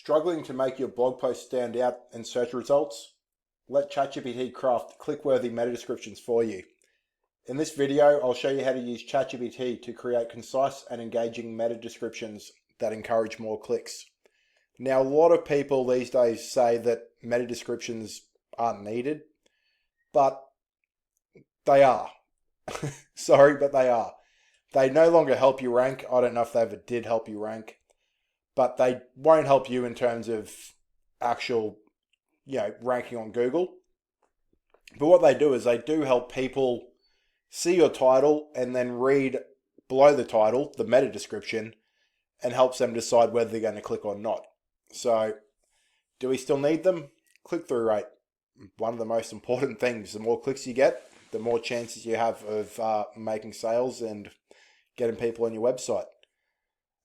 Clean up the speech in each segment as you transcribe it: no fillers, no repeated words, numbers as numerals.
Struggling to make your blog post stand out in search results? Let ChatGPT craft click-worthy meta descriptions for you. In this video, I'll show you how to use ChatGPT to create concise and engaging meta descriptions that encourage more clicks. Now, a lot of people these days say that meta descriptions aren't needed, but they are. Sorry, but they are. They no longer help you rank. I don't know if they ever did help you rank, but they won't help you in terms of actual, ranking on Google. But what they do is they do help people see your title and then read below the title, the meta description, and helps them decide whether they're going to click or not. So, do we still need them? Click-through rate, one of the most important things. The more clicks you get, the more chances you have of making sales and getting people on your website.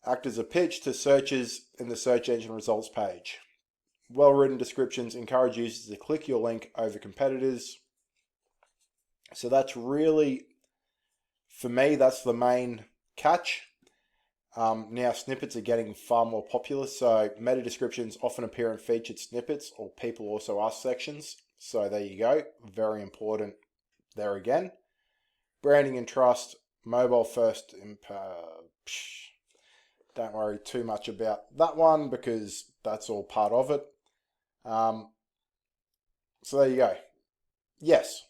Act as a pitch to searches in the search engine results page. Well-written descriptions encourage users to click your link over competitors. So that's really, for me, that's the main catch. Now snippets are getting far more popular, so meta descriptions often appear in featured snippets or people also ask sections. So there you go, very important there again. Branding and trust, mobile first don't worry too much about that one because that's all part of it. So there you go. Yes.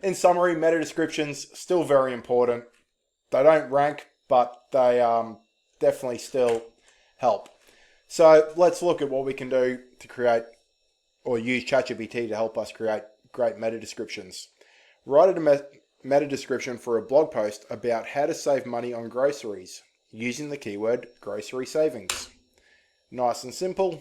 In summary, meta descriptions still very important. They don't rank, but they definitely still help. So let's look at what we can do to create or use ChatGPT to help us create great meta descriptions. Write a meta description for a blog post about how to save money on groceries using the keyword grocery savings. Nice and simple.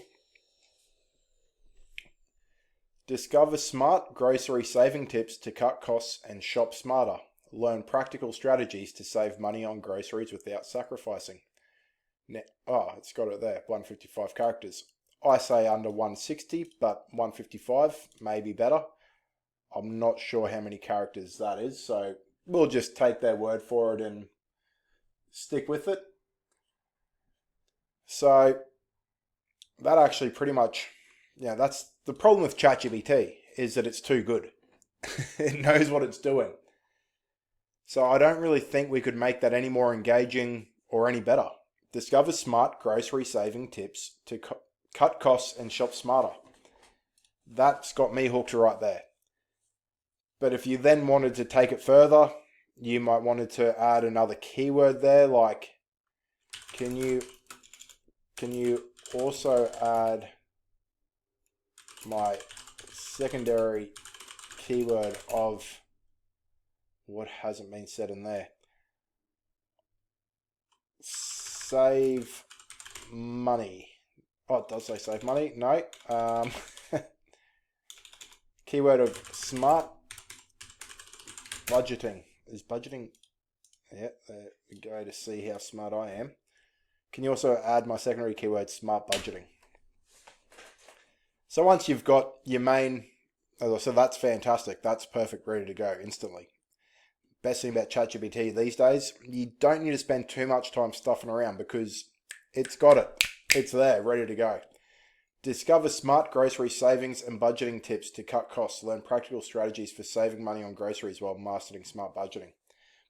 Discover smart grocery saving tips to cut costs and shop smarter. Learn practical strategies to save money on groceries without sacrificing. Now, it's got it there, 155 characters. I say under 160, but 155 may be better. I'm not sure how many characters that is, so we'll just take their word for it and stick with it. So that actually pretty much, that's the problem with ChatGPT, is that it's too good. It knows what it's doing. So I don't really think we could make that any more engaging or any better. Discover smart grocery saving tips to cut costs and shop smarter. That's got me hooked right there. But if you then wanted to take it further, you might wanted to add another keyword there, like can you also add my secondary keyword of what hasn't been said in there? Save money. Oh, it does say save money. No. Keyword of smart budgeting. Is budgeting? Yeah, there we go to see how smart I am. Can you also add my secondary keyword, smart budgeting? So once you've got your main, so that's fantastic. That's perfect, ready to go instantly. Best thing about ChatGPT these days, you don't need to spend too much time stuffing around because it's got it. It's there, ready to go. Discover smart grocery savings and budgeting tips to cut costs. Learn practical strategies for saving money on groceries while mastering smart budgeting.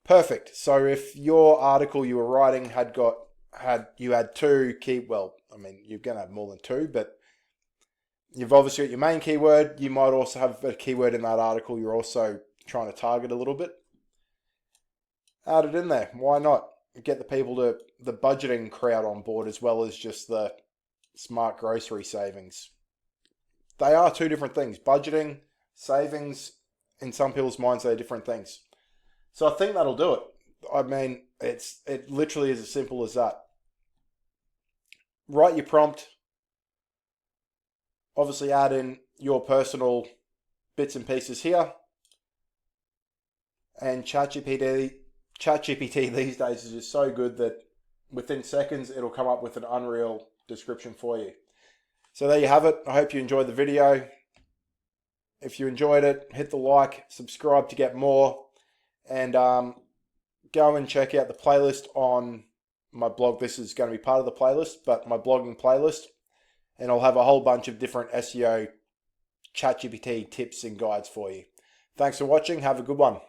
Perfect. So if your article you were writing you had two you're going to have more than two, but you've obviously got your main keyword. You might also have a keyword in that article you're also trying to target a little bit. Add it in there. Why not? Get the people the budgeting crowd on board as well as just the smart grocery savings. They are two different things. Budgeting, savings, in some people's minds, they're different things. So I think that'll do it. I mean, it literally is as simple as that. Write your prompt. Obviously add in your personal bits and pieces here. And ChatGPT these days is just so good that within seconds it'll come up with an unreal description for you. So there you have it. I hope you enjoyed the video. If you enjoyed it, hit the like, subscribe to get more, and go and check out the playlist on my blog. This is going to be part of the playlist, but my blogging playlist. and I'll have a whole bunch of different SEO ChatGPT tips and guides for you. Thanks for watching. Have a good one.